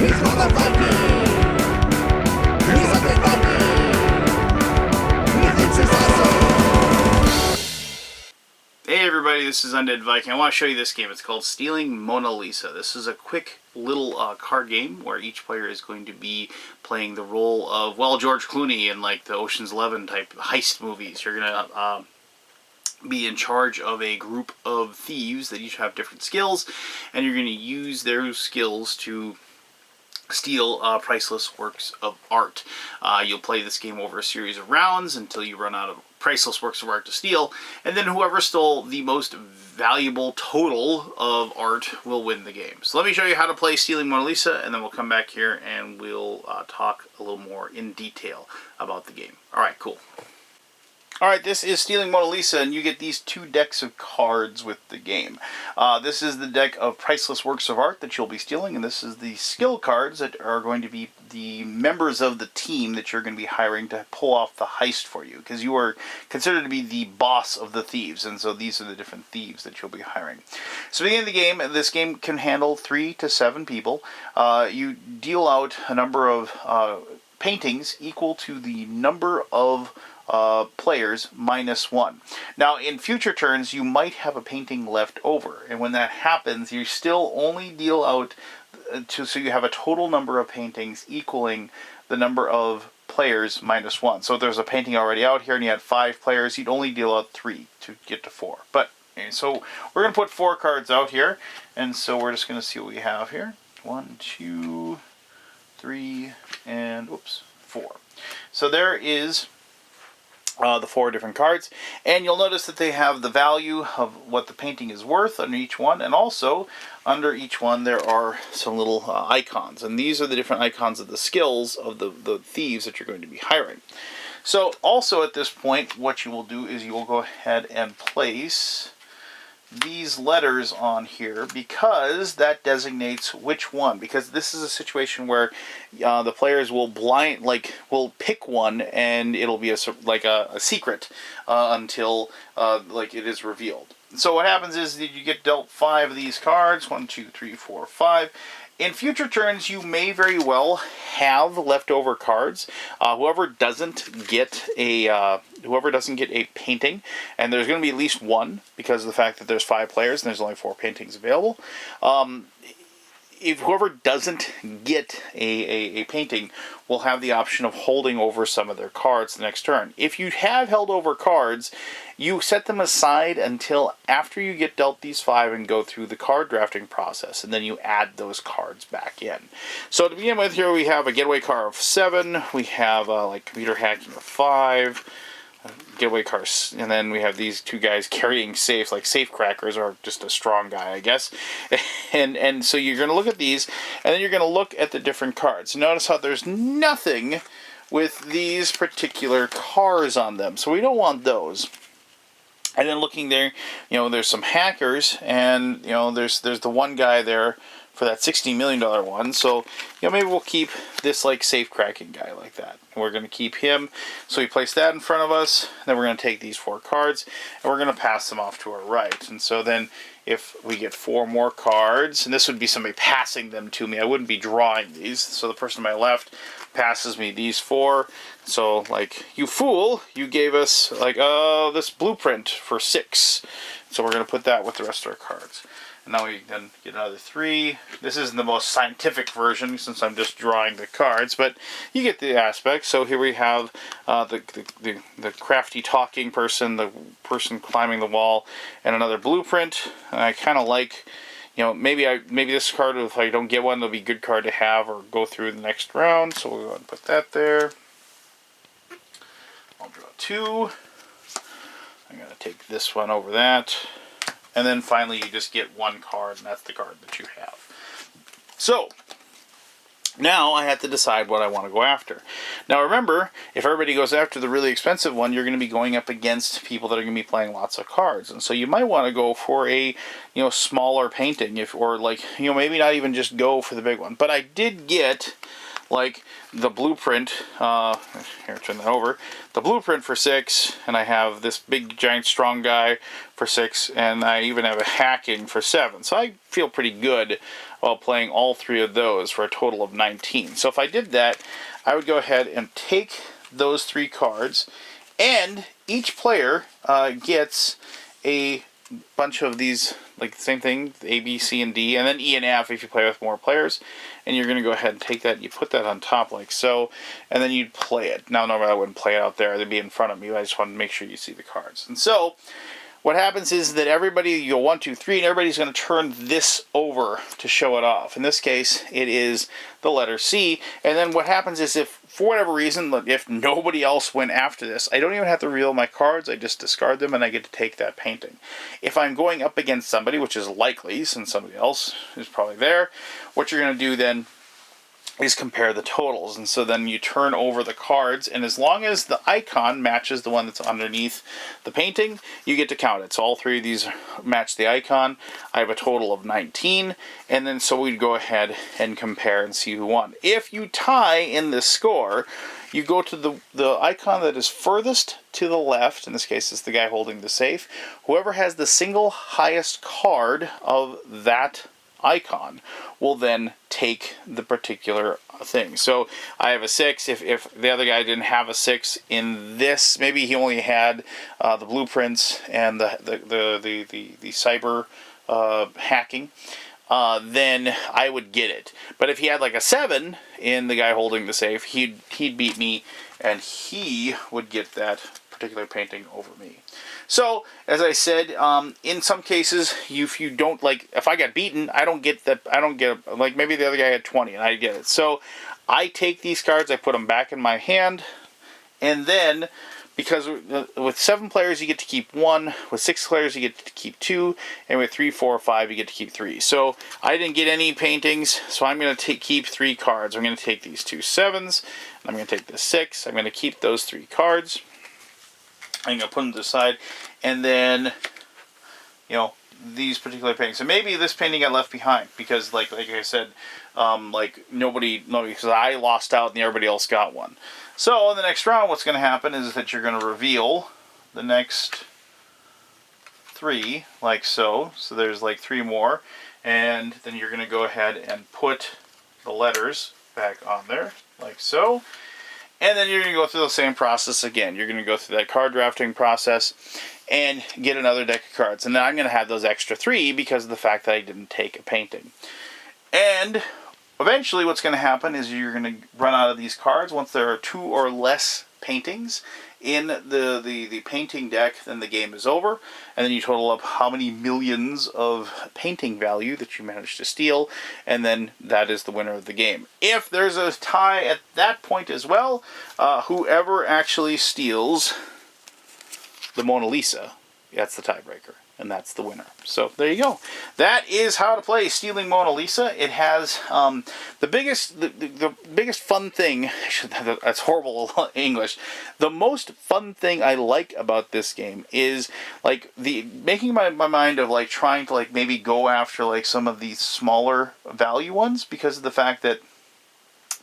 Hey everybody, this is Undead Viking. I want to show you this game. It's called Stealing Mona Lisa. This is a quick little card game where each player is going to be playing the role of, well, George Clooney in like the Ocean's 11 type heist movies. You're going to be in charge of a group of thieves that each have different skills, and you're going to use their skills to steal priceless works of art. You'll play this game over a series of rounds until you run out of priceless works of art to steal, and then whoever stole the most valuable total of art will win the game. So let me show you how to play Stealing Mona Lisa, and then we'll come back here and we'll talk a little more in detail about the game. Alright, cool. Alright, this is Stealing Mona Lisa, and you get these two decks of cards with the game. This is the deck of priceless works of art that you'll be stealing, and this is the skill cards that are going to be the members of the team that you're going to be hiring to pull off the heist for you, because you are considered to be the boss of the thieves, and so these are the different thieves that you'll be hiring. So beginning the game, this game can handle 3 to 7 people. You deal out a number of paintings equal to the number of players minus 1. Now, in future turns, you might have a painting left over, and when that happens, you still only deal out so you have a total number of paintings equaling the number of players minus 1. So if there's a painting already out here and you had 5 players, you'd only deal out 3 to get to 4. But so we're going to put 4 cards out here, and so we're just going to see what we have here. 1, 2, 3, and 4. So there is the 4 different cards, and you'll notice that they have the value of what the painting is worth under each one, and also under each one there are some little icons, and these are the different icons of the skills of the thieves that you're going to be hiring. So also at this point, what you will do is you will go ahead and place these letters on here, because that designates which one, because this is a situation where the players will will pick one, and it'll be a secret until it is revealed. So what happens is that you get dealt 5 of these cards, 1, 2, 3, 4, 5. In future turns, you may very well have leftover cards. Whoever doesn't get a painting, and there's going to be at least 1 because of the fact that there's 5 players and there's only 4 paintings available. If whoever doesn't get a painting will have the option of holding over some of their cards the next turn. If you have held over cards, you set them aside until after you get dealt these 5 and go through the card drafting process, and then you add those cards back in. So to begin with, here we have a getaway car of 7, we have computer hacking of 5, getaway cars, and then we have these 2 guys carrying safes, like safe crackers, or just a strong guy, I guess. And so you're going to look at these, and then you're going to look at the different cards. Notice how there's nothing with these particular cars on them, so we don't want those. And then looking there, there's some hackers, and there's the one guy there for that $60 million one. So maybe we'll keep this safe cracking guy like that, and we're going to keep him. So we place that in front of us. Then we're going to take these 4 cards, and we're going to pass them off to our right. And so then if we get 4 more cards, and this would be somebody passing them to me, I wouldn't be drawing these. So the person to my left passes me these 4. So you fool, you gave us this blueprint for 6. So we're going to put that with the rest of our cards. And now we then get another 3. This isn't the most scientific version since I'm just drawing the cards, but you get the aspect. So here we have the crafty talking person, the person climbing the wall, and another blueprint. And I kind of like, maybe this card, if I don't get one, it'll be a good card to have or go through the next round. So we'll go ahead and put that there. I'll draw 2. I'm going to take this one over that. And then finally you just get 1 card, and that's the card that you have. So, now I have to decide what I want to go after. Now remember, if everybody goes after the really expensive one, you're going to be going up against people that are going to be playing lots of cards. And so you might want to go for a smaller painting, or maybe not even just go for the big one. But I did get like the blueprint, here, turn that over, the blueprint for 6, and I have this big, giant, strong guy for 6, and I even have a hacking for 7. So I feel pretty good while playing all 3 of those for a total of 19. So if I did that, I would go ahead and take those 3 cards, and each player gets a bunch of these, like the same thing, A, B, C, and D, and then E and F if you play with more players. And you're going to go ahead and take that, and you put that on top like so, and then you'd play it. Now, normally I wouldn't play it out there. They'd be in front of me. I just wanted to make sure you see the cards. And so what happens is that everybody, you go 1, 2, 3, and everybody's going to turn this over to show it off. In this case, it is the letter C. And then what happens is, if for whatever reason, if nobody else went after this, I don't even have to reveal my cards. I just discard them, and I get to take that painting. If I'm going up against somebody, which is likely since somebody else is probably there, what you're going to do then is compare the totals. And so then you turn over the cards, and as long as the icon matches the one that's underneath the painting, you get to count it. So all 3 of these match the icon. I have a total of 19, and then so we'd go ahead and compare and see who won. If you tie in this score, you go to the icon that is furthest to the left. In this case, it's the guy holding the safe. Whoever has the single highest card of that icon will then take the particular thing. So I have a 6. If the other guy didn't have a 6 in this, maybe he only had the blueprints and the cyber hacking, then I would get it. But if he had like a 7 in the guy holding the safe, he'd beat me, and he would get that particular painting over me. So, as I said, in some cases, if you don't, like, if I got beaten, I don't get that, like, maybe the other guy had 20, and I get it. So, I take these cards, I put them back in my hand, and then, because with 7 players, you get to keep 1, with 6 players, you get to keep 2, and with 3, 4, 5, you get to keep 3. So, I didn't get any paintings, so I'm going to keep 3 cards. I'm going to take these 2 7s, I'm going to take this 6, I'm going to keep those 3 cards. I'm going to put them to the side, and then, you know, these particular paintings. So maybe this painting got left behind because, like I said, like nobody, because I lost out and everybody else got one. So in the next round, what's going to happen is that you're going to reveal the next 3, like so. So there's like 3 more, and then you're going to go ahead and put the letters back on there, like so. And then you're going to go through the same process again. You're going to go through that card drafting process and get another deck of cards. And then I'm going to have those extra 3 because of the fact that I didn't take a painting. And eventually what's going to happen is you're going to run out of these cards. Once there are 2 or less paintings in the painting deck, then the game is over. And then you total up how many millions of painting value that you managed to steal, and then that is the winner of the game. If there's a tie at that point as well, whoever actually steals the Mona Lisa, that's the tiebreaker, and that's the winner. So there you go. That is how to play Stealing Mona Lisa. It has the biggest fun thing. That's horrible English. The most fun thing I like about this game is like making my mind of like trying to like maybe go after like some of these smaller value ones, because of the fact that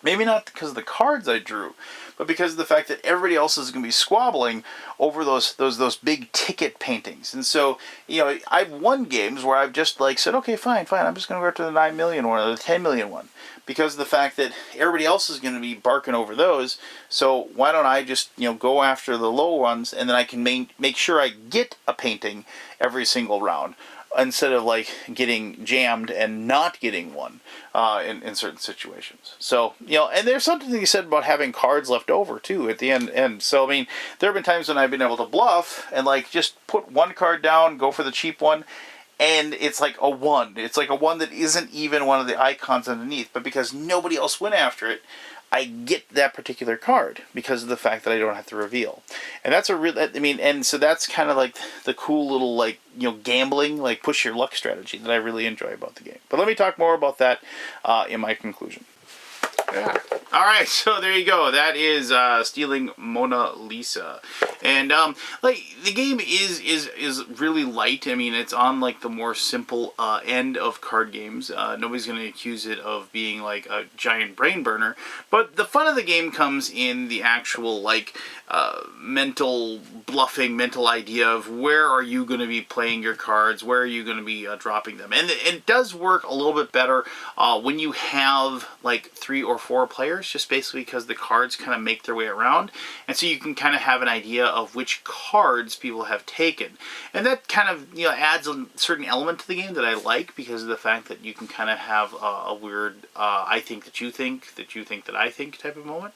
maybe not because of the cards I drew, but because of the fact that everybody else is going to be squabbling over those big ticket paintings. And so, you know, I've won games where I've just like said, okay, fine, I'm just going to go after the 9 million one or the 10 million one, because of the fact that everybody else is going to be barking over those. So why don't I just, you know, go after the low ones, and then I can make sure I get a painting every single round, instead of like getting jammed and not getting one in certain situations. So, you know, and there's something to be said about having cards left over too at the end. So, I mean, there have been times when I've been able to bluff and like just put one card down, go for the cheap one, and it's like a 1. It's like a 1 that isn't even one of the icons underneath, but because nobody else went after it, I get that particular card because of the fact that I don't have to reveal. And that's a real, I mean, and so that's kind of like the cool little, like, you know, gambling, like push your luck strategy that I really enjoy about the game. But let me talk more about that in my conclusion. Yeah. All right, so there you go. That is Stealing Mona Lisa. And like the game is really light. I mean, it's on like the more simple end of card games. Nobody's going to accuse it of being like a giant brain burner, but the fun of the game comes in the actual like mental bluffing, mental idea of where are you going to be playing your cards, where are you going to be dropping them, and it does work a little bit better when you have like 3 or 4 players, just basically because the cards kind of make their way around, and so you can kind of have an idea of which cards people have taken, and that kind of adds a certain element to the game that I like, because of the fact that you can kind of have a weird I think that you think that I think type of moment.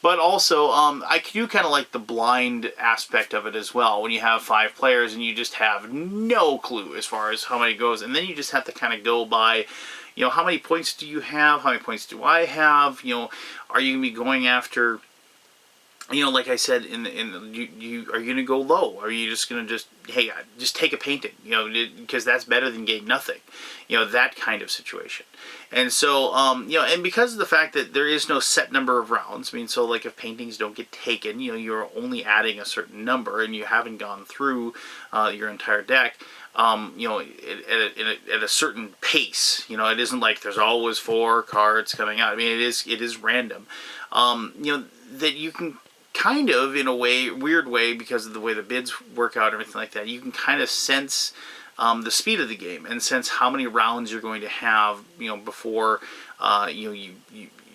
But also I do kind of like the blind aspect of it as well, when you have 5 players and you just have no clue as far as how many goes, and then you just have to kind of go by, how many points do you have, how many points do I have, are you going to be going after, like I said, you are you going to go low? Are you just going to hey, just take a painting, because that's better than getting nothing, that kind of situation. And so, and because of the fact that there is no set number of rounds, I mean, so like if paintings don't get taken, you're only adding a certain number, and you haven't gone through your entire deck, at a certain pace. It isn't like there's always 4 cards coming out. I mean, it is random. That you can kind of, in a way, weird way, because of the way the bids work out and everything like that, you can kind of sense the speed of the game and sense how many rounds you're going to have, before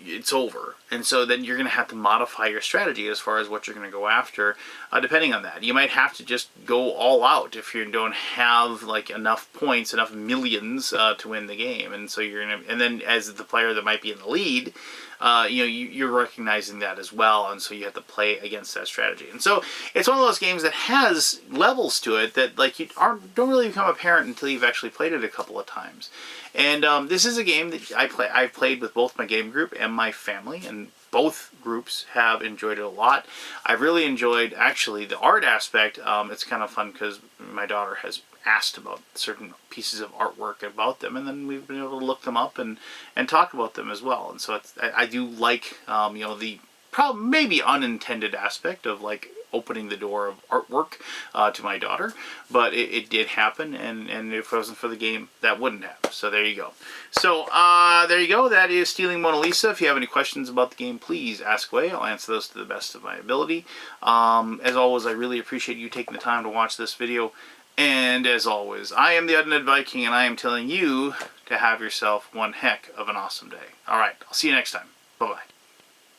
it's over. And so then you're going to have to modify your strategy as far as what you're going to go after, depending on that. You might have to just go all out if you don't have like enough points, enough millions to win the game. And so you're going to, and then as the player that might be in the lead, you're recognizing that as well, and so you have to play against that strategy. And so it's one of those games that has levels to it that like don't really become apparent until you've actually played it a couple of times. And this is a game that I've played with both my game group and my family, and both groups have enjoyed it a lot. I've really enjoyed actually the art aspect. It's kind of fun because my daughter has asked about certain pieces of artwork about them, and then we've been able to look them up and talk about them as well. And so I do like the maybe unintended aspect of like opening the door of artwork to my daughter, but it did happen, and if it wasn't for the game, that wouldn't have. So there you go. So there you go. That is Stealing Mona Lisa. If you have any questions about the game, please ask away. I'll answer those to the best of my ability. As always, I really appreciate you taking the time to watch this video. And as always, I am the Undead Viking, and I am telling you to have yourself one heck of an awesome day. Alright, I'll see you next time. Bye-bye.